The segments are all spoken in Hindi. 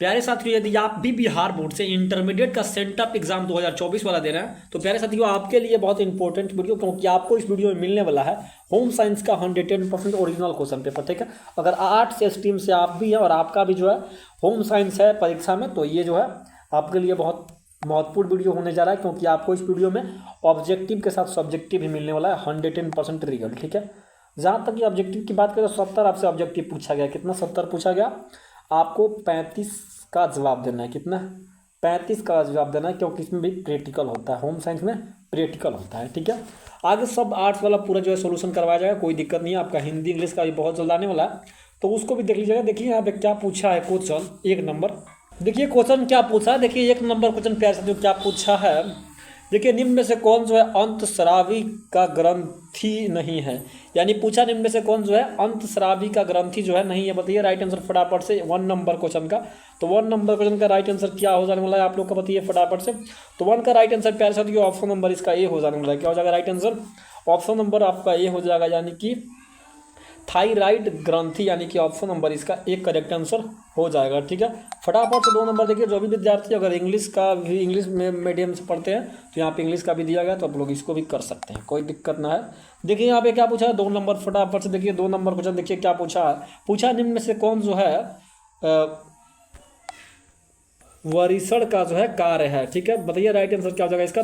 प्यारे साथियों, यदि आप भी बिहार बोर्ड से इंटरमीडिएट का सेंटअप एग्जाम 2024 वाला दे रहे हैं तो प्यारे साथियों आपके लिए बहुत इंपॉर्टेंट वीडियो, क्योंकि आपको इस वीडियो में मिलने वाला है होम साइंस का 110% ओरिजिनल क्वेश्चन पेपर। ठीक है, अगर आर्ट्स या स्ट्रीम से आप भी हैं और आपका भी जो है होम साइंस है परीक्षा में, तो ये जो है आपके लिए बहुत महत्वपूर्ण वीडियो होने जा रहा है, क्योंकि आपको इस वीडियो में ऑब्जेक्टिव के साथ सब्जेक्टिव भी मिलने वाला है 110% रियल। ठीक है, जहाँ तक कि ऑब्जेक्टिव की बात करें तो 70 आपसे ऑब्जेक्टिव पूछा गया। कितना? 70 पूछा गया। आपको 35 का जवाब देना है। कितना? 35 का जवाब देना है, क्योंकि इसमें भी प्रैक्टिकल होता है, होम साइंस में प्रैक्टिकल होता है। ठीक है, आगे सब आर्ट्स वाला पूरा जो है सोल्यूशन करवाया जाएगा, कोई दिक्कत नहीं है। आपका हिंदी इंग्लिश का भी बहुत जल्द आने वाला है, तो उसको भी देख लीजिएगा। देखिए यहाँ पे क्या पूछा है क्वेश्चन, 1 नंबर। देखिए क्वेश्चन क्या पूछा है, देखिए 1 नंबर क्वेश्चन प्यार से जो क्या पूछा है। देखिए निम्न में से कौन जो है अंतस्रावी का ग्रंथि नहीं है, यानी पूछा निम्न में से कौन जो है अंतस्रावी का ग्रंथि जो है नहीं है। बताइए राइट आंसर फटाफट से 1 नंबर क्वेश्चन का। तो 1 नंबर क्वेश्चन का राइट आंसर क्या हो जाने वाला है आप लोग का, बताइए फटाफट से। तो 1 का राइट आंसर प्यारे साथियों ऑप्शन नंबर इसका ए हो जाने वाला है। क्या हो जाएगा राइट आंसर? ऑप्शन नंबर आपका ए हो जाएगा, यानी कि थायराइड ग्रंथि, यानी कि ऑप्शन नंबर इसका एक करेक्ट आंसर हो जाएगा। ठीक है, फटाफट से 2 नंबर देखिए। जो भी विद्यार्थी अगर इंग्लिश का भी इंग्लिश में मीडियम से पढ़ते हैं तो यहाँ पे इंग्लिश का भी दिया गया, तो आप लोग इसको भी कर सकते हैं, कोई दिक्कत ना है। देखिए यहाँ पे क्या पूछा है 2 नंबर, फटाफट से देखिए 2 नंबर क्वेश्चन। देखिए क्या पूछा है, पूछा निम्न में से कौन जो है वरिषण का जो है कार्य है। ठीक है, बताइए राइट आंसर क्या हो जाएगा इसका?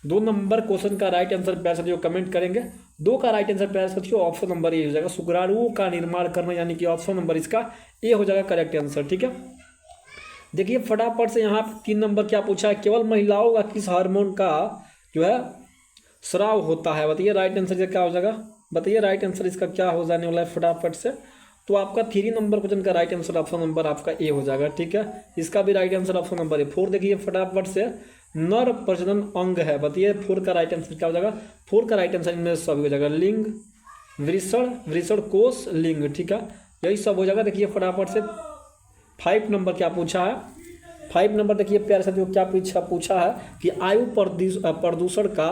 2 नंबर क्वेश्चन का राइट आंसर प्यारे साथियों कमेंट करेंगे। 2 का राइट आंसर प्यारे साथियों ऑप्शन नंबर ए हो जाएगा, शुक्राणुओं का निर्माण करना, यानी कि ऑप्शन नंबर इसका ए हो जाएगा करेक्ट आंसर। ठीक है, देखिए फटाफट से यहाँ 3 नंबर क्या पूछा है, केवल महिलाओं का किस हार्मोन का जो है स्राव होता है। बताइए राइट आंसर क्या हो जाएगा? बताइए राइट आंसर इसका क्या हो जाने वाला है फटाफट से। तो आपका 3 नंबर क्वेश्चन का राइट आंसर ऑप्शन नंबर आपका ए हो जाएगा। ठीक है, इसका भी right answer option number A. 4 देखिए फटाफट से नर प्रजनन अंग है। बताइए 4 का राइट आंसर क्या हो जाएगा? 4 का राइट आंसर इनमें सब हो जाएगा, लिंग, वृषण, वृषण कोश, लिंग। ठीक है, यही सब हो जाएगा। देखिए फटाफट से 5 नंबर क्या पूछा है। 5 नंबर देखिए प्यारे साथियों क्या पूछा है कि आयु प्रदूषण का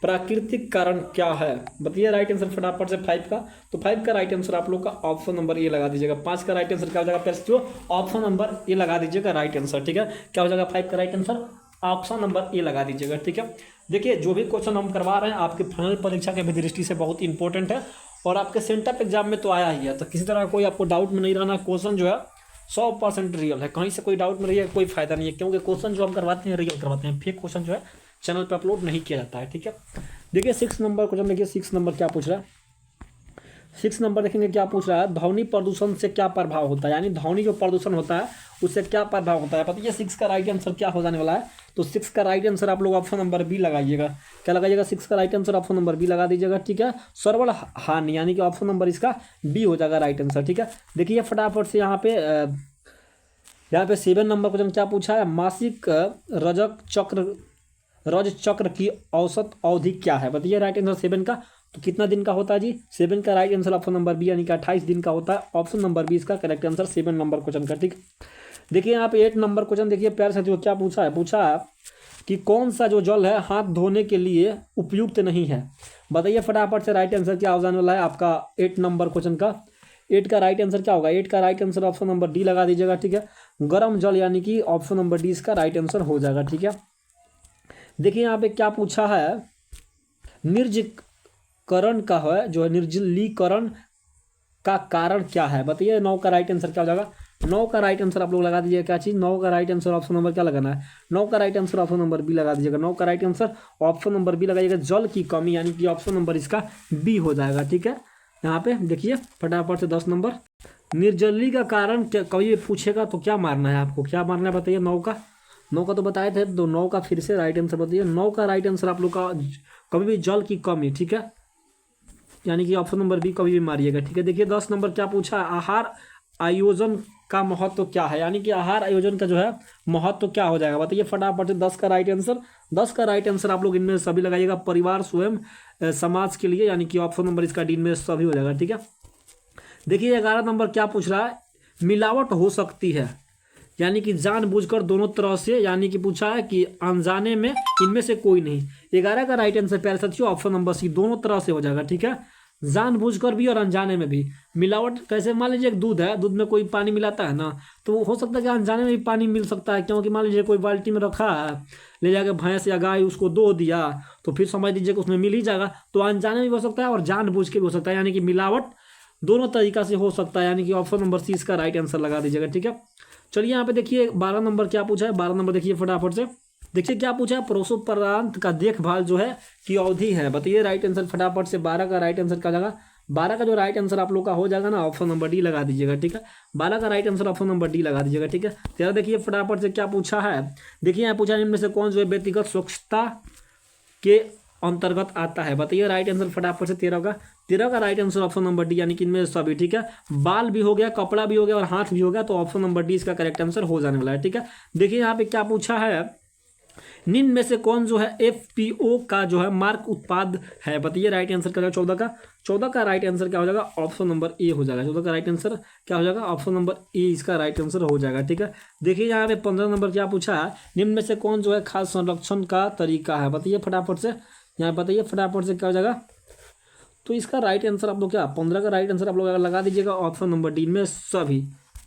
प्राकृतिक कारण क्या है। बताइए राइट आंसर फटाफट से 5 का। तो 5 का राइट आंसर आप लोग का ऑप्शन नंबर ए लगा दीजिएगा। 5 का राइट आंसर क्या हो जाएगा प्यारे साथियों? ऑप्शन नंबर ए लगा दीजिएगा राइट आंसर। ठीक है, क्या हो जाएगा 5 का right answer? Option number A लगा दीजिएगा। ठीक है, देखिए जो भी क्वेश्चन हम करवा रहे हैं आपके फाइनल परीक्षा के भी दृष्टि से बहुत इंपॉर्टेंट है, और आपके सेंटअप एग्जाम में तो आया ही है, तो किसी तरह कोई आपको डाउट में नहीं रहना। क्वेश्चन जो है 100% रियल है, कहीं से कोई डाउट में रहिए कोई फायदा नहीं है, क्योंकि क्वेश्चन जो हम करवाते हैं रियल करवाते हैं, फेक क्वेश्चन जो है चैनल पर अपलोड नहीं किया जाता है। ठीक है, देखिए 6 नंबर क्वेश्चन देखिए 6 नंबर क्या पूछ रहा है। 6 नंबर देखेंगे क्या पूछ रहा है, ध्वनि प्रदूषण से क्या प्रभाव होता है, यानी ध्वनि जो प्रदूषण होता है उससे क्या प्रभाव होता है। पता है 6 का राइट आंसर क्या हो जाने वाला है? तो 6 का राइट आंसर आप लोग ऑप्शन नंबर बी लगाइएगा। क्या लगाइएगा? 6 का right answer option number B लगा दीजिएगा। ठीक है, श्रवण हानि, यानी कि ऑप्शन नंबर इसका बी हो जाएगा राइट आंसर। ठीक है, देखिए फटाफट से यहाँ पे 7 नंबर क्वेश्चन क्या पूछा है, मासिक रज चक्र की औसत अवधि क्या है। बताइए राइट आंसर 7 का। तो कितना दिन का होता है जी? 7 का right answer option number B, यानी कि 28 दिन का होता है। ऑप्शन नंबर बी इसका करेक्ट आंसर 7 नंबर क्वेश्चन का। ठीक, देखिए यहाँ पे 8 नंबर क्वेश्चन देखिए प्यारे साथियों क्या पूछा है। पूछा है कि कौन सा जो जल है हाथ धोने के लिए उपयुक्त नहीं है। बताइए फटाफट से राइट आंसर क्या हो जाने वाला है आपका 8 नंबर क्वेश्चन का। 8 का राइट आंसर क्या होगा? 8 का right answer option number D लगा दीजिएगा। ठीक है, गर्म जल, यानी कि ऑप्शन नंबर डी इसका राइट आंसर हो जाएगा। ठीक है, देखिए यहाँ पे क्या पूछा है, निर्जलीकरण का है जो है निर्जलीकरण का कारण क्या है। बताइए 9 का राइट आंसर क्या हो जाएगा? 9 का राइट आंसर आप लोग लगा दीजिएगा क्या चीज़? 9 का राइट आंसर ऑप्शन नंबर क्या लगाना है? 9 का right answer option number B लगा दीजिएगा। 9 का right answer option number B लगाइएगा, जल की कमी, यानी कि ऑप्शन नंबर इसका बी हो जाएगा। ठीक है, यहाँ पे देखिए फटाफट से 10 नंबर, निर्जली का कारण कभी भी पूछेगा तो क्या मारना है आपको? क्या मारना है बताइए? 9 का तो बताए थे, तो 9 का फिर से राइट आंसर बताइए। 9 का राइट आंसर आप लोग का कभी भी जल की कमी। ठीक है, यानी कि ऑप्शन नंबर बी कभी भी मारिएगा। ठीक है, देखिए 10 नंबर क्या पूछा है, आहार आयोजन का महत्व क्या है, यानी कि आहार आयोजन का जो है महत्व क्या हो जाएगा। बताइए फटाफट से 10 का राइट आंसर। 10 का राइट आंसर आप लोग इनमें सभी लगाइएगा, परिवार, स्वयं, समाज के लिए, यानी कि ऑप्शन नंबर इसका डी में सभी हो जाएगा। ठीक है, देखिए 11 नंबर क्या पूछ रहा है, मिलावट हो सकती है, यानी कि जानबूझकर दोनों तरह से, यानी कि पूछा है कि अनजाने में इनमें से कोई नहीं। 11 का राइट आंसर प्यारे साथियों ऑप्शन नंबर सी, दोनों तरह से हो जाएगा। ठीक है, जानबूझकर भी और अनजाने में भी। मिलावट कैसे, मान लीजिए एक दूध है, दूध में कोई पानी मिलाता है ना, तो हो सकता है कि अनजाने में भी पानी मिल सकता है, क्योंकि मान लीजिए कोई बाल्टी में रखा है, ले जाके भैंस या गाय उसको दो दिया, तो फिर समझ लीजिए कि उसमें मिल ही जाएगा। तो अनजाने में भी हो सकता है और जानबूझ के भी हो सकता है, यानी कि मिलावट दोनों तरीका से हो सकता है, यानी कि ऑप्शन नंबर सी इसका राइट आंसर लगा दीजिएगा। ठीक है, चलिए यहाँ पे देखिए 12 नंबर क्या पूछा है। 12 नंबर देखिए फटाफट से, देखिए क्या पूछा है, प्रसवोपरांत का देखभाल जो है की अवधि है, बताइए राइट आंसर फटाफट से। 12 का राइट आंसर क्या जाएगा, 12 का जो राइट आंसर आप लोग का हो जाएगा ना, ऑप्शन नंबर डी लगा दीजिएगा। ठीक है, 12 का right answer option number D लगा दीजिएगा। ठीक है, 13 देखिए फटाफट से क्या पूछा है, देखिए यहाँ पूछा है इनमें से कौन जो है व्यक्तिगत स्वच्छता के अंतर्गत आता है, बताइए राइट आंसर फटाफट से। 13 का right answer option number D, यानी कि इनमें सभी। ठीक है, बाल भी हो गया, कपड़ा भी हो गया और हाथ भी हो गया, तो ऑप्शन नंबर डी इसका करेक्ट आंसर हो जाने वाला है। ठीक है, देखिए यहाँ पे क्या पूछा है, निम्न में से कौन जो है एफपीओ का जो है मार्क उत्पाद है, बताइए राइट आंसर क्या होगा। 14 का राइट आंसर क्या हो जाएगा, ऑप्शन नंबर ए हो जाएगा। 14 का राइट आंसर क्या हो जाएगा, ऑप्शन नंबर ए इसका राइट आंसर हो जाएगा। ठीक है, देखिए यहाँ पे 15 नंबर क्या पूछा है, निम्न में से कौन जो है खाद्य संरक्षण का तरीका है, बताइए फटाफट से, यहाँ बताइए फटाफट से क्या हो जाएगा। तो इसका राइट आंसर आप लोग क्या, 15 का राइट आंसर आप लोग लगा दीजिएगा ऑप्शन नंबर डी में सभी।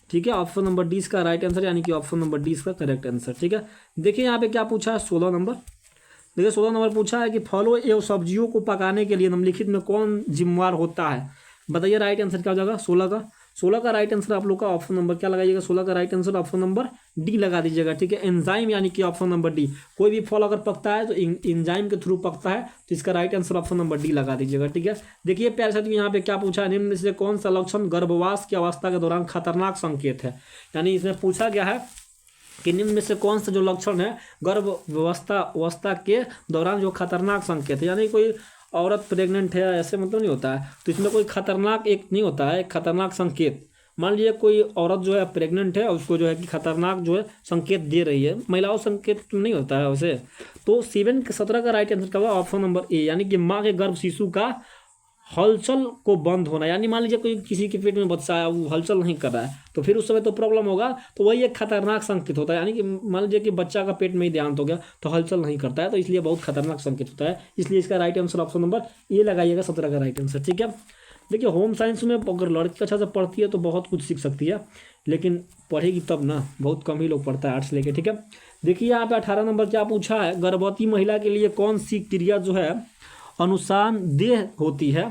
ठीक है, ऑप्शन नंबर डी इसका राइट आंसर, यानी कि ऑप्शन नंबर डी इसका करेक्ट आंसर। ठीक है, देखिए यहाँ पे क्या पूछा है 16 नंबर, देखिए 16 नंबर पूछा है कि फलों एवं सब्जियों को पकाने के लिए निम्नलिखित में कौन जिम्मेवार होता है, बताइए राइट आंसर क्या हो जाएगा। 16 का राइट आंसर आप लोग का ऑप्शन नंबर क्या लगाइएगा, 16 का right answer option number D लगा दीजिएगा। ठीक है, एंजाइम, यानी कि ऑप्शन नंबर डी। कोई भी फल अगर पकता है तो एंजाइम के थ्रू पकता है, तो इसका right answer option number D लगा दीजिएगा। ठीक है, देखिए प्यारे साथियों यहाँ पे क्या पूछा है, निम्न में से कौन सा लक्षण गर्भवास की अवस्था के दौरान खतरनाक संकेत है, यानी इसमें पूछा गया है कि निम्न में से कौन सा जो लक्षण है गर्भावस्था के दौरान जो खतरनाक संकेत है, यानी कोई औरत प्रेग्नेंट है ऐसे मतलब नहीं होता है, तो इसमें कोई खतरनाक एक नहीं होता है, खतरनाक संकेत। मान लीजिए कोई औरत जो है प्रेग्नेंट है, उसको जो है कि खतरनाक जो है संकेत दे रही है, महिलाओं संकेत नहीं होता है वैसे। तो 17 का राइट आंसर क्या होगा, ऑप्शन नंबर ए, यानी कि माँ के गर्भ शिशु का हलचल को बंद होना, यानी मान लीजिए कोई किसी के पेट में बच्चा है वो हलचल नहीं कर रहा है, तो फिर उस समय तो प्रॉब्लम होगा, तो वही एक खतरनाक संकेत होता है। यानी कि मान लीजिए कि बच्चा का पेट में ही देहांत हो गया तो हलचल नहीं करता है, तो इसलिए बहुत खतरनाक संकेत होता है, इसलिए इसका right answer option number A लगाइएगा 17 का राइट आंसर। ठीक है, देखिए होम साइंस में अगर लड़की अच्छा से पढ़ती है तो बहुत कुछ सीख सकती है, लेकिन पढ़ेगी तब ना, बहुत कम ही लोग पढ़ता है आर्ट्स लेके। ठीक है, देखिए यहाँ पे 18 नंबर क्या पूछा है, गर्भवती महिला के लिए कौन सी क्रिया जो है अनुसानदेह होती है,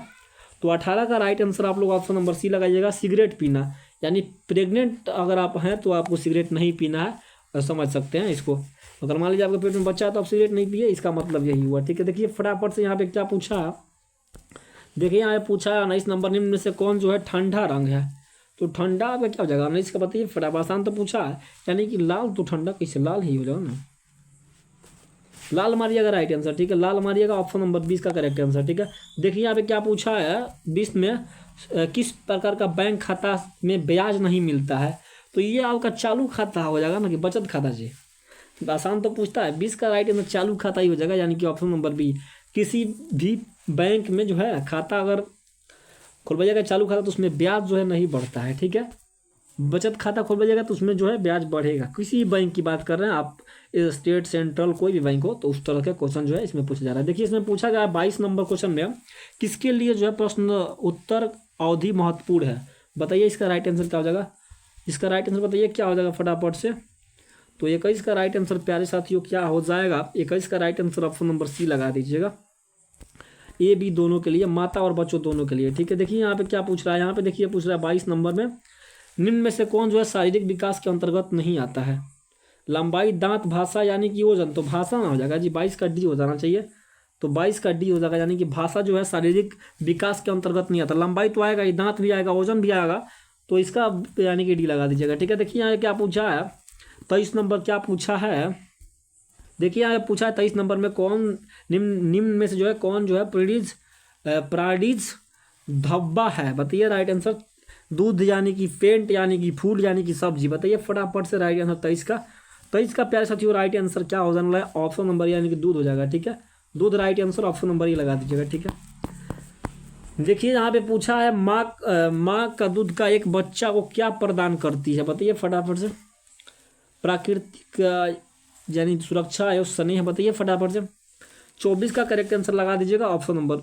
तो 18 का राइट आंसर आप लोग ऑप्शन नंबर सी लगाइएगा, सिगरेट पीना, यानी प्रेग्नेंट अगर आप हैं तो आपको सिगरेट नहीं पीना है, समझ सकते हैं इसको। अगर मान लीजिए आपके पेट में बच्चा है तो आप सिगरेट नहीं पिए, इसका मतलब यही हुआ। ठीक है, देखिए फटाफट से यहाँ पे क्या पूछा, देखिए यहाँ पे पूछा 19 नंबर, निम्न में से कौन जो है ठंडा रंग है, तो ठंडा में क्या हो जाएगा 19 का, बताइए फटाफट, आसान तो पूछा है, यानी कि लाल, तो ठंडा कैसे, लाल ही हो जाओ ना, लाल मारिएगा राइट आंसर। ठीक है, लाल मारिएगा ऑप्शन नंबर 20 का करेक्ट आंसर। ठीक है, देखिए यहाँ पे क्या पूछा है 20 में, किस प्रकार का बैंक खाता में ब्याज नहीं मिलता है, तो ये आपका चालू खाता हो जाएगा ना, कि बचत खाता जी, आसान तो पूछता है। 20 का राइट आंसर चालू खाता ही हो जाएगा, यानी कि ऑप्शन नंबर बी। किसी भी बैंक में जो है खाता अगर खुलवाइएगा चालू खाता तो उसमें ब्याज जो है नहीं बढ़ता है। ठीक है, बचत खाता खोलिएगा तो उसमें जो है ब्याज बढ़ेगा। किसी बैंक की बात कर रहे हैं आप, स्टेट सेंट्रल कोई भी बैंक हो, तो उस तरह का क्वेश्चन जो है इसमें पूछा जा रहा है। देखिए इसमें पूछा गया 22 नंबर क्वेश्चन में, किसके लिए जो है प्रश्न उत्तर अवधि महत्वपूर्ण है, बताइए इसका राइट आंसर क्या हो जाएगा। इसका राइट आंसर बताइए क्या हो जाएगा फटाफट से। तो 21 का राइट आंसर प्यारे साथियों क्या हो जाएगा, 21 का right answer option number C लगा दीजिएगा, ए बी दोनों के लिए, माता और बच्चों दोनों के लिए। ठीक है, देखिए यहाँ पे क्या पूछ रहा है, यहाँ पे देखिए पूछ रहा है 22 नंबर में, निम्न में से कौन जो है शारीरिक विकास के अंतर्गत नहीं आता है, लंबाई, दांत, भाषा, यानी कि वजन, तो भाषा ना हो जाएगा जी, 22 का डी हो जाना चाहिए, तो 22 का डी हो जाएगा, यानी कि भाषा जो है शारीरिक विकास के अंतर्गत नहीं आता। लंबाई तो आएगा ही, दांत भी आएगा, वजन भी आएगा, तो इसका यानी कि डी लगा दीजिएगा। ठीक है, देखिए यहाँ क्या पूछा है 23 नंबर क्या पूछा है, देखिए यहाँ पूछा है 23 नंबर में, कौन निम्न में से जो है कौन जो है प्राणीज धब्बा है, बताइए राइट आंसर। दूध यानी कि पेंट यानी कि फूल यानी कि सब्जी, बताइए फटाफट से राइट आंसर 23 का प्यारे साथियों राइट आंसर क्या हो जाने वाला है, ऑप्शन नंबर यानी कि दूध हो जाएगा। ठीक है, दूध राइट आंसर, ऑप्शन नंबर ही लगा दीजिएगा। ठीक है, देखिए यहाँ पे पूछा है माँ का दूध का एक बच्चा को क्या प्रदान करती है, बताइए फटाफट से। प्राकृतिक यानी सुरक्षा है उससे नहीं है, बताइए फटाफट से। 24 का करेक्ट आंसर लगा दीजिएगा, ऑप्शन नंबर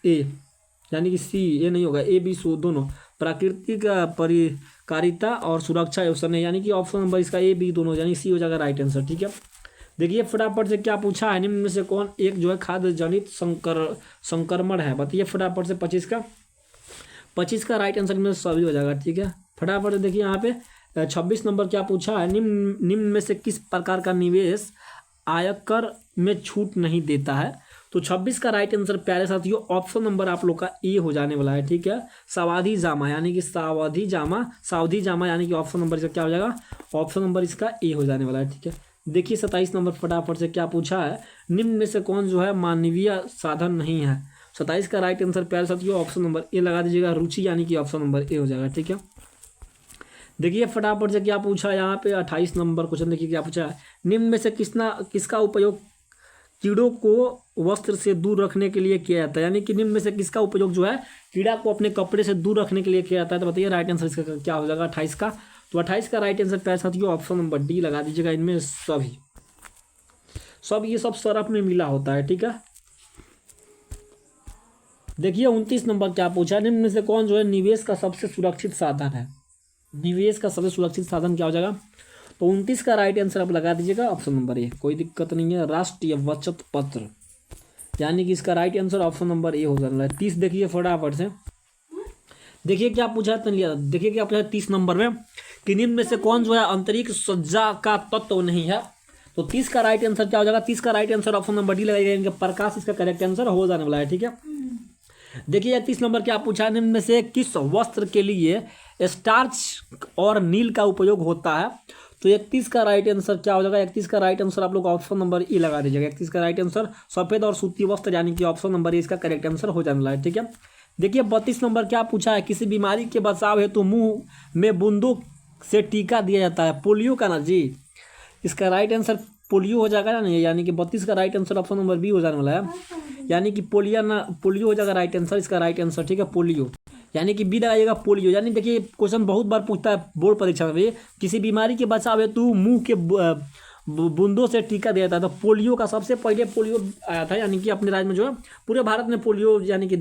ए। यानी कि सी, ये नहीं होगा, ए बी सो दोनों। प्राकृतिक परिकारिता और सुरक्षा एवं, यानी कि ऑप्शन नंबर इसका ए बी दोनों, यानी सी हो जाएगा राइट आंसर। ठीक है, देखिए फटाफट से क्या पूछा है, निम्न में से कौन एक जो है खाद्य जनित संक्रमण है, बताइए फटाफट से। 25 का राइट आंसर में सभी हो जाएगा। ठीक है, फटाफट से देखिए यहाँ पे 26 नंबर क्या पूछा है, निम्न में से किस प्रकार का निवेश आयकर में छूट नहीं देता है। तो 26 का राइट आंसर प्यारे साथियों ऑप्शन नंबर आप लोग का ए हो जाने वाला है। ठीक है, सावधि जामा, यानी कि सावधि जामा, यानी कि ऑप्शन नंबर इसका क्या हो जाएगा, ऑप्शन नंबर इसका ए हो जाने वाला है। ठीक है, देखिए 27 नंबर फटाफट से क्या पूछा है, निम्न में से कौन जो है मानवीय साधन नहीं है। 27 का राइट आंसर प्यारे साथियों ऑप्शन नंबर ए लगा दीजिएगा, रुचि, यानी कि ऑप्शन नंबर ए हो जाएगा। ठीक है, देखिए फटाफट से क्या पूछा है यहाँ पे 28 नंबर क्वेश्चन, देखिए क्या पूछा है, निम्न में से किसका उपयोग कीड़ों को वस्त्र से दूर रखने के लिए किया जाता है, यानी कि निम्न में से किसका उपयोग जो है कीड़ा को अपने कपड़े से दूर रखने के लिए किया जाता है। तो बताइए राइट आंसर इसका क्या हो जाएगा 28 का। तो 28 का राइट आंसर प्यारे साथियों ऑप्शन नंबर डी लगा दीजिएगा। इनमें सब ये सब सरफ में मिला होता है। ठीक है, देखिए 29 नंबर क्या पूछा, निम्न में से कौन जो है निवेश का सबसे सुरक्षित साधन है। निवेश का सबसे सुरक्षित साधन क्या हो जाएगा, तो 29 का राइट आंसर आप लगा दीजिएगा ऑप्शन नंबर ए, कोई दिक्कत नहीं है, राष्ट्रीय बचत पत्र, यानी कि इसका right answer option number A हो जाना है। 30 देखिए फटाफट से, देखिए क्या पूछा है, देखिए क्या पूछा है 30 नंबर में कि निम्न में से कौन जो है अंतरिक्ष सज्जा का तत्व नहीं है। तो 30 का राइट आंसर क्या हो जाएगा, 30 का right answer option number D लगाइएगा, प्रकाश इसका करेक्ट आंसर हो जाने वाला है। ठीक है, देखिए 30 नंबर क्या पूछा है, निम्न में से किस वस्त्र के लिए स्टार्च और नील का उपयोग होता है। तो 31 का राइट आंसर क्या हो जाएगा, 31 का राइट आंसर आप लोग ऑप्शन नंबर ई लगा दीजिएगा। 31 का राइट आंसर सफेद और सूती वस्त्र, यानी कि ऑप्शन नंबर ए इसका करेक्ट आंसर हो जाने वाला है। ठीक है, देखिए 32 नंबर क्या पूछा है, किसी बीमारी के बचाव हेतु मुंह में बूंदों से टीका दिया जाता है, पोलियो का ना जी, इसका राइट आंसर पोलियो हो जाएगा ना नहीं, यानी कि 32 का right answer option number B हो जाने वाला है, यानी कि पोलियो हो जाएगा राइट आंसर, इसका राइट आंसर। ठीक है, पोलियो, यानी कि बी लगाइएगा पोलियो। यानी देखिए क्वेश्चन बहुत बार पूछता है बोर्ड परीक्षा में, किसी बीमारी के बचाव हेतु मुंह के बूंदों से टीका दिया जाता है। तो पोलियो का सबसे पहले पोलियो आया था, यानी कि अपने राज्य में जो है पूरे भारत में पोलियो यानी कि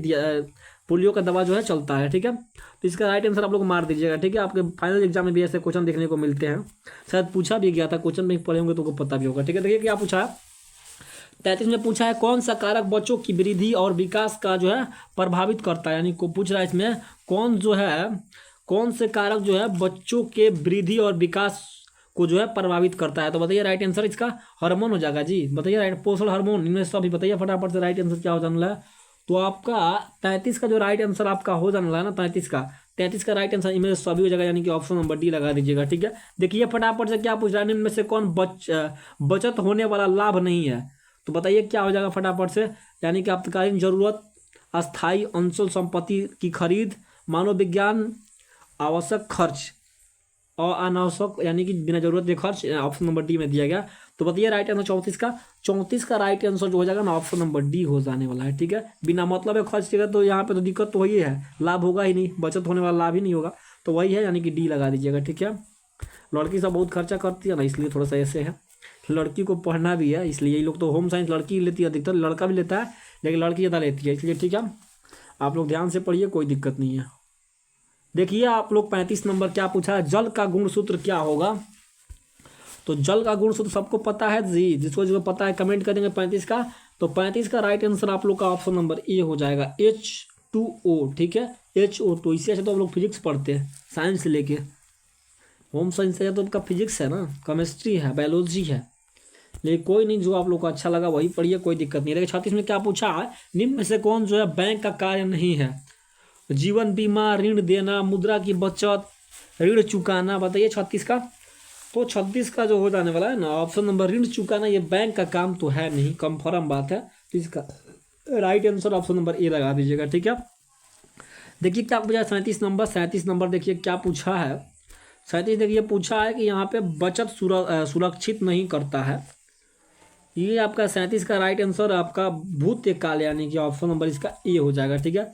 पोलियो का दवा जो है चलता है। ठीक है, तो इसका राइट आंसर आप लोग मार दीजिएगा। ठीक है, आपके फाइनल एग्जाम में भी ऐसे क्वेश्चन देखने को मिलते हैं, शायद पूछा भी गया था, क्वेश्चन में पढ़े होंगे तो आपको पता भी होगा। ठीक है, देखिए क्या पूछा है, 33 में पूछा है कौन सा कारक बच्चों की वृद्धि और विकास का जो है प्रभावित करता है, यानी को पूछ रहा है इसमें कौन से कारक जो है बच्चों के वृद्धि और विकास को जो है प्रभावित करता है। तो बताइए राइट आंसर इसका हार्मोन हो जाएगा जी, बताइए राइट, पोषण हार्मोन, इनमें से अभी बताइए फटाफट से राइट आंसर क्या हो जाने वाला है। तो आपका 33 का जो राइट आंसर आपका हो जाने वाला है ना, 33 का राइट आंसर इनमें से सभी हो जाएगा, यानी कि ऑप्शन नंबर डी लगा दीजिएगा। ठीक है, देखिए फटाफट से क्या पूछ रहा है, इनमें से कौन बचत होने वाला लाभ नहीं है। तो बताइए क्या हो जाएगा फटाफट से, यानी कि आपातकालीन जरूरत, अस्थायी अंचल संपत्ति की खरीद, मानव विज्ञान, आवश्यक खर्च और अनावश्यक यानी कि बिना जरूरत के खर्च, ऑप्शन नंबर डी में दिया गया। तो बताइए राइट आंसर 34 का राइट आंसर जो हो जाएगा ना ऑप्शन नंबर डी हो जाने वाला है। ठीक है, बिना मतलब है खर्च करेगा तो यहाँ पे तो दिक्कत तो वही है, लाभ होगा ही नहीं, बचत होने वाला लाभ ही नहीं होगा, तो वही है, यानी कि डी लगा दीजिएगा। ठीक है, लड़की सब बहुत खर्चा करती है ना, इसलिए थोड़ा सा ऐसे है, लड़की को पढ़ना भी है, इसलिए ये लोग तो होम साइंस लड़की लेती है अधिकतर, लड़का भी लेता है लेकिन लड़की ज़्यादा लेती है, इसलिए ठीक है आप लोग ध्यान से पढ़िए, कोई दिक्कत नहीं है। देखिए आप लोग 35 नंबर क्या पूछा है, जल का गुणसूत्र क्या होगा। तो जल का गुणसूत्र सबको पता है जी, जिसको पता है कमेंट करेंगे 35 का। तो 35 का राइट आंसर आप लोग का ऑप्शन नंबर ए हो जाएगा, H2O। ठीक है, H2O, इससे अच्छा तो हम लोग फिजिक्स पढ़ते हैं साइंस लेके, होम साइंस है तो आपका फिजिक्स है ना, केमिस्ट्री है, बायोलॉजी है, लेकिन कोई नहीं, जो आप लोग को अच्छा लगा वही पढ़िए, कोई दिक्कत नहीं। लेकिन 36 में क्या पूछा है, निम्न में से कौन जो है बैंक का कार्य नहीं है, जीवन बीमा, ऋण देना, मुद्रा की बचत, ऋण चुकाना। बताइए 36 का। तो 36 का जो हो जाने वाला है ना ऑप्शन नंबर ऋण चुकाना, ये बैंक का काम तो है नहीं, कंफर्म बात है, तो इसका right answer option number A लगा दीजिएगा। ठीक है, देखिए क्या पूछा है 37 नंबर देखिए क्या पूछा है, 37 देखिए पूछा है कि यहाँ पे बचत सुरक्षित नहीं करता है, ये आपका 37 का राइट आंसर आपका भूतकाल, यानी कि ऑप्शन नंबर इसका ए हो जाएगा। ठीक है,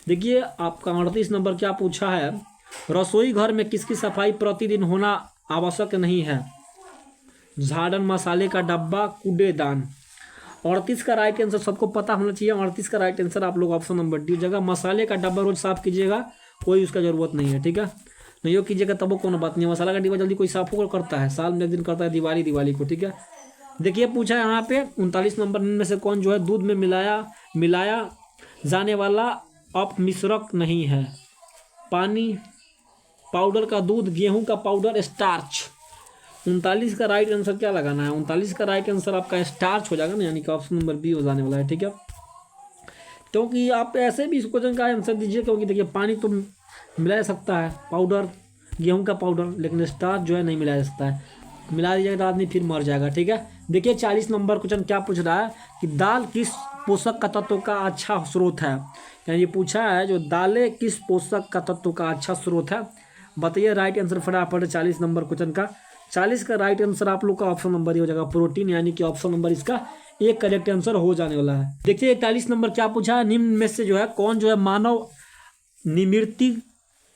देखिए आपका 38 नंबर क्या पूछा है, रसोई घर में किसकी सफाई प्रतिदिन होना आवश्यक नहीं है, झाड़न, मसाले का डब्बा, कूड़ेदान। 38 का राइट आंसर सबको पता होना चाहिए। 38 का राइट आंसर आप लोग ऑप्शन नंबर डी हो जाएगा। मसाले का डब्बा रोज साफ कीजिएगा, कोई उसका जरूरत नहीं है, ठीक है। नहीं हो कीजिएगा तब कोनो बात नहीं। मसाला का डिब्बा जल्दी कोई साफ होकर करता है, साल में एक दिन करता है, दिवाली को, ठीक है। देखिए पूछा है यहाँ पे 39 नंबर में से कौन जो है दूध में मिलाया जाने वाला अपमिश्रक नहीं है? पानी, पाउडर का दूध, गेहूं का पाउडर, स्टार्च। 39 का राइट आंसर क्या लगाना है? 39 का राइट आंसर आपका स्टार्च हो जाएगा ना, यानी कि ऑप्शन नंबर बी हो जाने वाला है, ठीक है। क्योंकि आप ऐसे भी इस क्वेश्चन का आंसर दीजिए, क्योंकि देखिए पानी तो मिलाया जा सकता है, पाउडर, गेहूं का पाउडर, लेकिन स्टार्च जो है नहीं मिलाया जा सकता है। मिला दीजिएगा तो आदमी फिर मर जाएगा, ठीक है। देखिए 40 नंबर क्वेश्चन क्या पूछ रहा है कि दाल किस पोषक का तत्व का अच्छा स्रोत है? यानी ये पूछा है जो दालें किस पोषक का तत्व का अच्छा स्रोत है, बताइए राइट आंसर फटाफट। 40 नंबर क्वेश्चन का 40 का राइट आंसर आप लोग का ऑप्शन नंबर ही हो जाएगा, प्रोटीन, यानी कि ऑप्शन नंबर इसका एक करेक्ट आंसर हो जाने वाला है। देखिए 41 नंबर क्या पूछा है, निम्न में से जो है कौन जो है मानव निमित्ति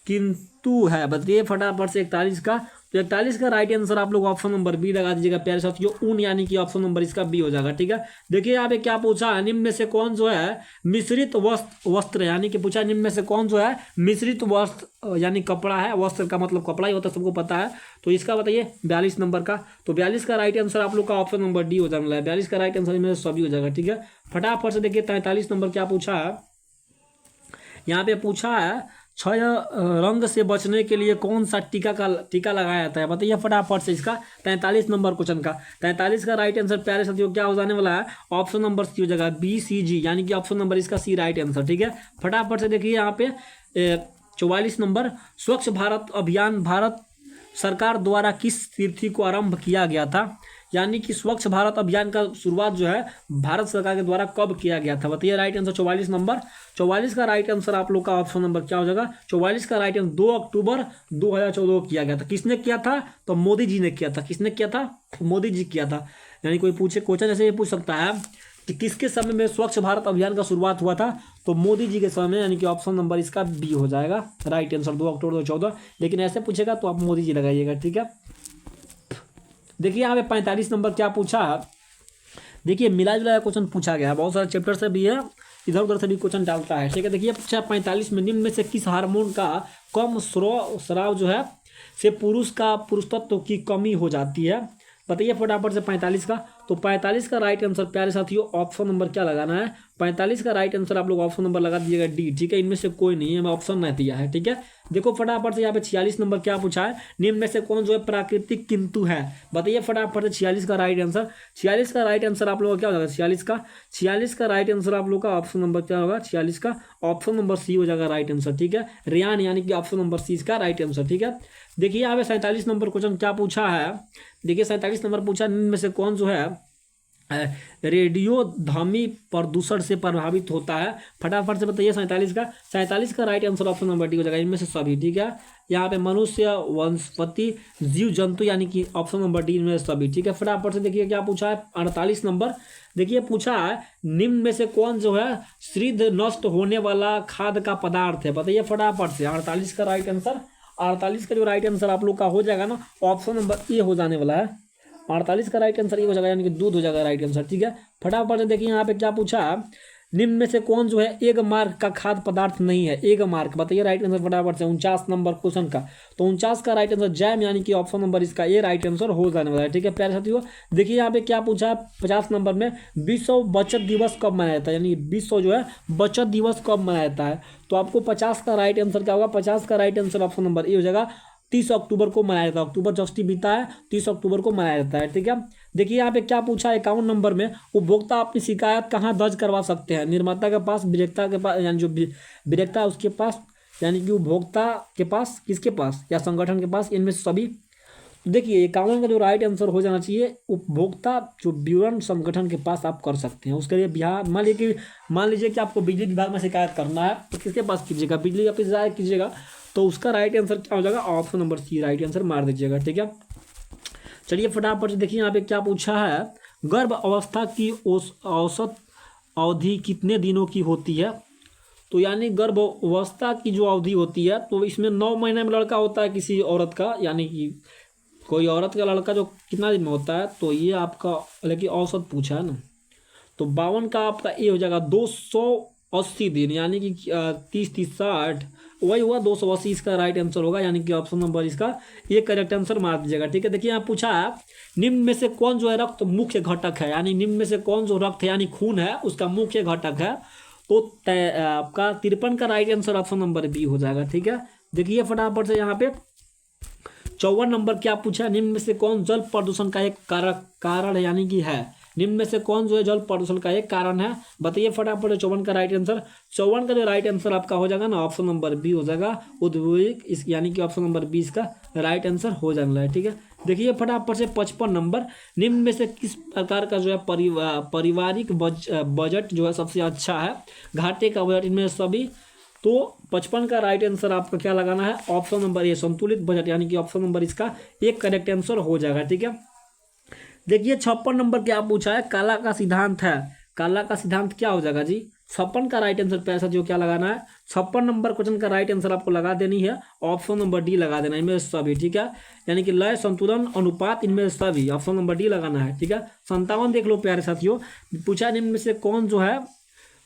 किंतु है, बताइए फटाफट से 41 का। तो 41 का राइट आंसर आप लोग ऑप्शन नंबर बी लगा दीजिएगा प्यारे साथियों, ऊन, यानी कि ऑप्शन नंबर इसका बी हो जाएगा, ठीक है। देखिए यहाँ पे क्या पूछा है, निम्न में से कौन जो है मिश्रित वस्त्र, यानी कि पूछा निम्न में से कौन जो है मिश्रित वस्त्र, यानी कपड़ा है, वस्त्र का मतलब कपड़ा ही होता है, सबको पता है। तो इसका बताइए 42 नंबर का। तो 42 का राइट आंसर आप लोग का ऑप्शन नंबर डी हो जाने वाला है। 42 का राइट आंसर इनमें से सभी हो जाएगा, ठीक है। फटाफट से देखिए 43 नंबर क्या पूछा है, यहाँ पे पूछा है क्षय रंग से बचने के लिए कौन सा टीका लगाया जाता है, बताइए फटाफट से इसका। 43 नंबर क्वेश्चन का 43 का राइट आंसर प्यारे साथियों क्या हो जाने वाला है, ऑप्शन नंबर सी हो जाएगा, BCG, यानी कि ऑप्शन नंबर इसका सी राइट आंसर, ठीक है। फटाफट से देखिए यहाँ पे 44 नंबर, स्वच्छ भारत अभियान भारत सरकार द्वारा किस तिथि को आरंभ किया गया था? यानी कि स्वच्छ भारत अभियान का शुरुआत जो है भारत सरकार के द्वारा कब किया गया था, बताइए राइट आंसर। 44 नंबर, 44 का राइट आंसर आप लोग का ऑप्शन नंबर क्या हो जाएगा, 44 का राइट आंसर 2 अक्टूबर 2014 किया गया था। किसने किया था? तो मोदी जी ने किया था। किसने किया था? मोदी जी किया था। यानी कोई पूछे क्वेश्चन ऐसे ये पूछ सकता है कि किसके समय में स्वच्छ भारत अभियान का शुरुआत हुआ था, तो मोदी जी के समय में, यानी कि ऑप्शन नंबर इसका बी हो जाएगा राइट आंसर, 2 अक्टूबर 2014। लेकिन ऐसे पूछेगा तो आप मोदी जी लगाइएगा, ठीक है। देखिए यहाँ पे 45 नंबर क्या पूछा, देखिए मिला जुला क्वेश्चन पूछा गया है, बहुत सारे चैप्टर से भी है, इधर उधर से भी क्वेश्चन डालता है, ठीक है। देखिए पूछा 45 में निम्न में से किस हार्मोन का कम स्राव जो है से पुरुष तत्व की कमी हो जाती है, बताइए फटाफट से 45 का। तो 45 का राइट आंसर प्यारे साथियों ऑप्शन नंबर क्या लगाना है, 45 का राइट आंसर आप लोग ऑप्शन नंबर लगा दीजिएगा डी, ठीक है। इनमें से कोई नहीं है, मैं ऑप्शन नहीं दिया है, ठीक है। देखो फटाफट से यहाँ पे 46 नंबर क्या पूछा है, निम्न में से कौन जो है प्राकृतिक किंतु है, बताइए फटाफट से 46 का राइट आंसर। 46 का राइट आंसर आप लोग का क्या होगा, 46 का राइट आंसर आप लोग का ऑप्शन नंबर क्या होगा, 46 का ऑप्शन नंबर सी हो जाएगा राइट आंसर, ठीक है। रेयान, यानी कि ऑप्शन नंबर सी इसका राइट आंसर, ठीक है। देखिए यहाँ पे 47 नंबर क्वेश्चन क्या पूछा है, देखिए 47 नंबर पूछा निम्न में से कौन जो है रेडियोधर्मी प्रदूषण से प्रभावित होता है, फटाफट से बताइए 47 का right answer option number D हो जाएगा, इनमें से सभी, ठीक है। यहाँ पे मनुष्य, वनस्पति, जीव जंतु, यानी कि ऑप्शन नंबर डी इनमें से सभी, ठीक है। फटाफट से देखिए क्या पूछा है 48 नंबर, देखिए पूछा है निम्न में से कौन जो है शीघ्र नष्ट होने वाला खाद्य का पदार्थ है, बताइए फटाफट से। 48 का राइट आंसर, 48 का जो राइट आंसर आप लोग का हो जाएगा ना, ऑप्शन नंबर ए हो जाने वाला है। 48 का राइट आंसर ये हो जाएगा, यानी कि दूध हो जाएगा राइट आंसर, ठीक है। फटाफट से देखिए यहाँ पे क्या पूछा, निम्न में से कौन जो है एक मार्क का खाद्य पदार्थ नहीं है, एक मार्क, बताइए राइट आंसर फटाफट से। 49 नंबर क्वेश्चन का, तो 49 का राइट आंसर जैम, यानी कि ऑप्शन नंबर इसका ए राइट आंसर हो जाने वाला है, ठीक है प्यारे साथियों। देखिए यहाँ पे क्या पूछा है 50 नंबर में, विश्व बचत दिवस कब मनाया जाता है, यानी विश्व जो है बचत दिवस कब मनाया जाता है, तो आपको 50 का राइट आंसर क्या होगा, 50 का right answer option number A हो जाएगा, 30 अक्टूबर को मनाया जाता है। अक्टूबर जस्ट बीता है, 30 अक्टूबर को मनाया जाता है, ठीक है। देखिए यहाँ पे क्या पूछा है 51 नंबर में, उपभोक्ता अपनी शिकायत कहाँ दर्ज करवा सकते हैं, निर्माता के पास, विक्रेता के पास, यानी जो विक्रेता उसके पास, यानी कि उपभोक्ता के पास, किसके पास, या संगठन के पास, इनमें से सभी। देखिए 51 का जो राइट आंसर हो जाना चाहिए, उपभोक्ता जो विवरण संगठन के पास आप कर सकते हैं। उसके लिए बिहार, मान लीजिए कि आपको बिजली विभाग में शिकायत करना है, तो किसके पास कीजिएगा, बिजली ऑफिस जाए कीजिएगा, तो उसका राइट आंसर क्या हो जाएगा, option number C right answer मार दीजिएगा, ठीक है। चलिए फटाफट से देखिए यहाँ पे क्या पूछा है, गर्भ अवस्था की औसत अवधि कितने दिनों की होती है, तो यानी गर्भ अवस्था की जो अवधि होती है, तो इसमें 9 महीने में लड़का होता है किसी औरत का, यानी कि कोई औरत का लड़का जो कितना दिन में होता है, तो ये आपका, लेकिन औसत पूछा है ना, तो 52 का आपका ए हो जाएगा 280 दिन, यानी कि 30 30 60 वही हुआ 280, इसका राइट आंसर होगा, यानी कि ऑप्शन नंबर इसका ये करेक्ट आंसर मार दीजिएगा। ठीक है, देखिए यहाँ पूछा है निम्न में से कौन जो है रक्त मुख्य घटक है, यानी निम्न में से कौन जो रक्त है यानी खून है उसका मुख्य घटक है, तो आपका 53 का right answer option number B हो जाएगा। ठीक है, देखिए फटाफट से यहाँ पे 54 नंबर क्या पूछा है, निम्न में से कौन जल प्रदूषण का एक कारण है, यानी कि है, निम्न में से कौन जो है जल प्रदूषण का एक कारण है, बताइए फटाफट। 54 का राइट आंसर, 54 का जो राइट आंसर आपका हो जाएगा ना ऑप्शन नंबर बी हो जाएगा, औद्योगिक, इस यानी कि ऑप्शन नंबर 20 का राइट आंसर हो जाने है। ठीक है, देखिए फटाफट से 55 नंबर, निम्न में से किस प्रकार का जो है पारिवारिक बजट जो है सबसे अच्छा है, घाटे का बजट, इनमें सभी, तो 55 का राइट आंसर आपका क्या लगाना है, ऑप्शन नंबर ए संतुलित बजट, यानी कि ऑप्शन नंबर इसका एक करेक्ट आंसर हो जाएगा। ठीक है, देखिए 56 नंबर क्या पूछा है, काला का सिद्धांत है, काला का सिद्धांत क्या हो जाएगा जी, 56 का राइट आंसर पैसा जो क्या लगाना है, 56 नंबर क्वेश्चन का राइट आंसर आपको लगा देनी है, ऑप्शन नंबर डी लगा देना है, इनमें सभी। ठीक है, यानी कि लय संतुलन अनुपात इनमें सभी, ऑप्शन नंबर डी लगाना है। ठीक है, 57 देख लो प्यारे साथियों, पूछा निम्न में से कौन जो है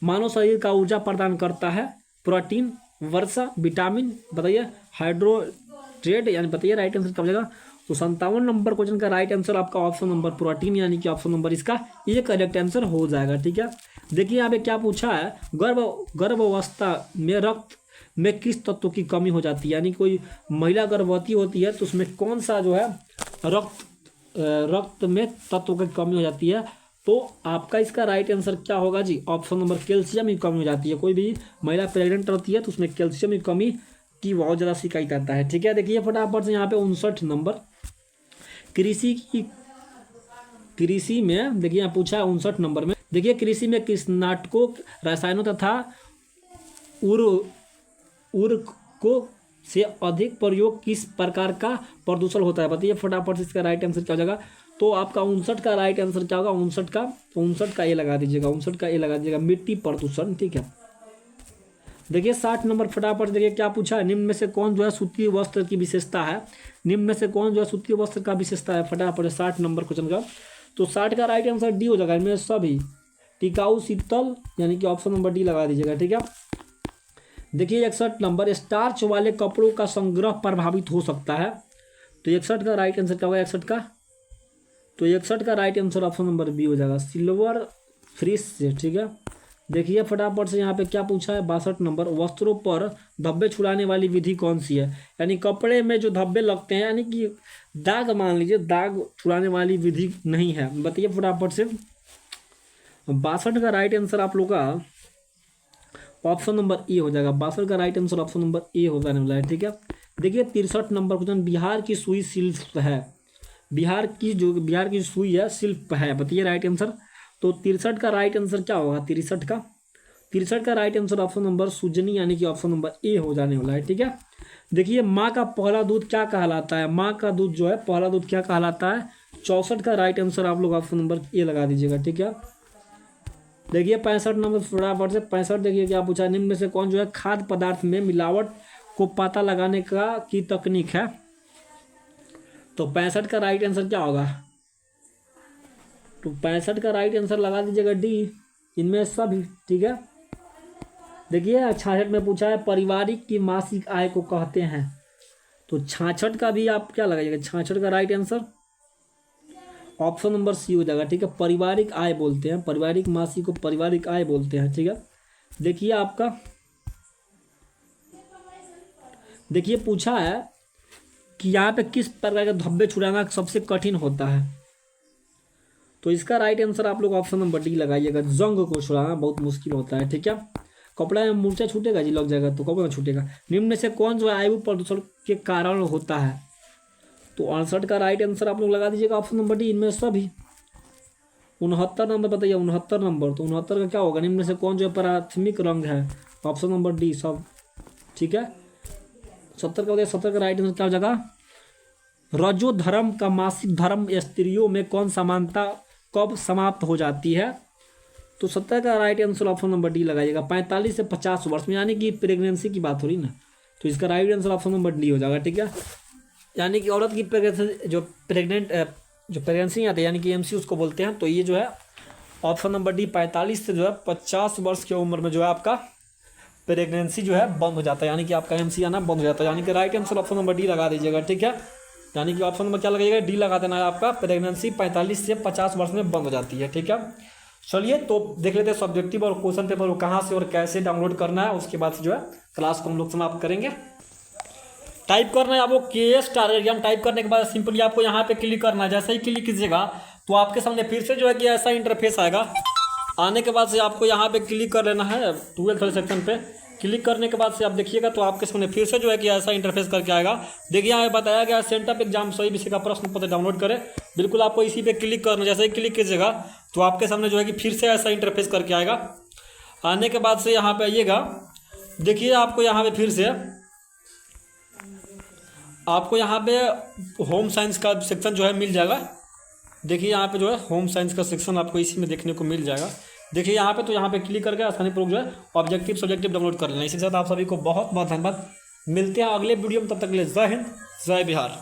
मानव शरीर का ऊर्जा प्रदान करता है, प्रोटीन, वर्षा, विटामिन, बताइए, हाइड्रोट्रेट, यानी बताइए राइट आंसर कब जाएगा, तो 57 नंबर क्वेश्चन का राइट आंसर आपका ऑप्शन नंबर प्रोटीन, यानी कि ऑप्शन नंबर इसका ये करेक्ट आंसर हो जाएगा। ठीक है, देखिए यहाँ पे क्या पूछा है, गर्भावस्था में रक्त में किस तत्व की कमी हो जाती है, यानी कोई महिला गर्भवती होती है तो उसमें कौन सा जो है रक्त में तत्व की कमी हो जाती है, तो आपका इसका राइट आंसर क्या होगा जी, ऑप्शन नंबर कैल्शियम की कमी हो जाती है, कोई भी महिला प्रेग्नेंट रहती है तो उसमें कैल्शियम की कमी की बहुत ज़्यादा शिकायत आता है। ठीक है, देखिए फटाफट से यहाँ पे 59 नंबर, कृषि में देखिए यहाँ पूछा है 59 नंबर में, देखिए कृषि में कीटनाशकों, रसायनों तथा उर्वरकों से अधिक प्रयोग किस प्रकार का प्रदूषण होता है, बताइए फटाफट से इसका राइट आंसर क्या हो जाएगा, तो आपका 59 का राइट आंसर क्या होगा, 59 का ए लगा दीजिएगा, 59 का ए लगा दीजिएगा, मिट्टी प्रदूषण। ठीक है, देखिए 60 नंबर फटाफट देखिए क्या पूछा है, निम्न में से कौन जो है सूती वस्त्र की विशेषता है, निम्न में से कौन जो है सूती वस्त्र का विशेषता है, फटाफट 60 नंबर क्वेश्चन का, तो 60 का राइट आंसर डी हो जाएगा, इनमें सभी, टिकाऊ, शीतल, यानी कि ऑप्शन नंबर डी लगा दीजिएगा। ठीक है, देखिए 61 नंबर, स्टार्च वाले कपड़ों का संग्रह प्रभावित हो सकता है, तो 61 का राइट आंसर क्या होगा, 61 का, तो 61 का right answer option number B हो जाएगा, सिल्वर फ्रिज से। ठीक है, देखिए फटाफट से यहाँ पे क्या पूछा है, 62 नंबर, वस्त्रों पर धब्बे छुड़ाने वाली विधि कौन सी है, यानी कपड़े में जो धब्बे लगते हैं, यानी कि दाग, मान लीजिए दाग छुड़ाने वाली विधि नहीं है, बताइए फटाफट से। 62 का राइट आंसर आप लोग का ऑप्शन नंबर ए हो जाएगा, 62 का right answer option number A हो जाने वाला है। ठीक है, देखिए 63 नंबर क्वेश्चन, बिहार की सुई शिल्प है, बिहार की सुई है शिल्प है, बताइए राइट आंसर, तो 63 का राइट आंसर क्या होगा, 63 का right answer option number Sujani, यानी कि ऑप्शन नंबर ए हो जाने वाला है। ठीक है, देखिए माँ का पहला दूध क्या कहलाता है, माँ का दूध जो है पहला दूध क्या कहलाता है, 64 का राइट आंसर आप लोग ऑप्शन नंबर ए लगा दीजिएगा। ठीक है, देखिए 65 नंबर फटाफट से 65, देखिए क्या पूछा, निम्न में से कौन जो है खाद्य पदार्थ में मिलावट को पता लगाने की तकनीक है, तो 65 का राइट आंसर क्या होगा, तो 65 का राइट आंसर लगा दीजिएगा डी, इनमें सभी। ठीक है, देखिए 66 में पूछा है पारिवारिक की मासिक आय को कहते हैं, तो 66 का भी आप क्या लगाइएगा, 66 का right answer option number C हो जाएगा। ठीक है, पारिवारिक आय बोलते हैं, पारिवारिक मासिक को पारिवारिक आय बोलते हैं। ठीक है, देखिए आपका, देखिए पूछा है कि यहाँ पे किस प्रकार के धब्बे छुड़ाना सबसे कठिन होता है, तो इसका राइट आंसर आप लोग ऑप्शन नंबर डी लगाइएगा, जंग को छुड़ाना बहुत मुश्किल होता है। ठीक है, कपड़ा में मूर्छा छूटेगा जी, लग जाएगा तो कपड़ा में छूटेगा। निम्न में से कौन जो है वायु प्रदूषण के कारण होता है, तो 68 का राइट आंसर आप लोग लगा दीजिएगा ऑप्शन नंबर डी, इनमें सभी। 69 नंबर बताइए, 69 नंबर, तो 69 का क्या होगा, निम्न में से कौन जो है प्राथमिक रंग है, ऑप्शन नंबर डी सब। ठीक है, 70 का बताइए, 70 का राइट आंसर क्या हो जाएगा, रजो धर्म का मासिक धर्म स्त्रियों में कौन समानता कब समाप्त हो जाती है, तो 70 का right answer option number D लगाइएगा, 45 से 50 वर्ष में, यानी कि प्रेगनेंसी की बात हो रही ना, तो इसका right answer option number D हो जाएगा। ठीक है, यानी कि औरत की प्रेगनेंसी जो प्रेगनेंसी आती है, यानी कि एमसी उसको बोलते हैं, तो ये जो है ऑप्शन नंबर डी 45 से जो है 50 वर्ष की उम्र में जो है आपका प्रेगनेंसी जो है बंद हो जाता है, यानी कि आपका एमसी आना बंद हो जाता है। यानी कि right answer option number D लगा दीजिएगा, ठीक है। यानी कि ऑप्शन नंबर क्या लगेगा, डी लगा देना है आपका, प्रेगनेंसी 45 से 50 वर्ष में बंद हो जाती है, ठीक है। चलिए तो देख लेते हैं सब्जेक्टिव और क्वेश्चन पेपर को कहाँ से और कैसे डाउनलोड करना है, उसके बाद से जो है क्लास को हम लोग समाप्त करेंगे। टाइप करना है आपको KS टारगेट एग्जाम, टाइप करने के बाद सिंपली आपको यहाँ पे क्लिक करना है। जैसे ही क्लिक कीजिएगा तो आपके सामने फिर से जो है कि ऐसा इंटरफेस आएगा। आने के बाद से आपको यहाँ पे क्लिक कर लेना है 12th वाले सेक्शन पे। क्लिक करने के बाद से आप देखिएगा तो आपके सामने फिर से जो है कि ऐसा इंटरफेस करके आएगा। देखिए यहाँ पे बताया गया सेंटर पे एग्जाम सही विषय का प्रश्न पत्र डाउनलोड करें, बिल्कुल आपको इसी पे क्लिक करना। जैसे ही क्लिक कीजिएगा तो आपके सामने जो है कि फिर से ऐसा इंटरफेस करके आएगा। आने के बाद से यहाँ पे आइएगा, देखिए आपको यहाँ पे फिर से आपको यहाँ पे होम साइंस का सेक्शन जो है मिल जाएगा। देखिए यहाँ पे जो है होम साइंस का सेक्शन आपको इसी में देखने को मिल जाएगा। देखिए यहाँ पे, तो यहाँ पे क्लिक करके आसानी पूर्वक जो है ऑब्जेक्टिव सब्जेक्टिव डाउनलोड कर लेना। इसी के साथ आप सभी को बहुत बहुत धन्यवाद। मिलते हैं अगले वीडियो में, तब तक के लिए जय हिंद जय बिहार।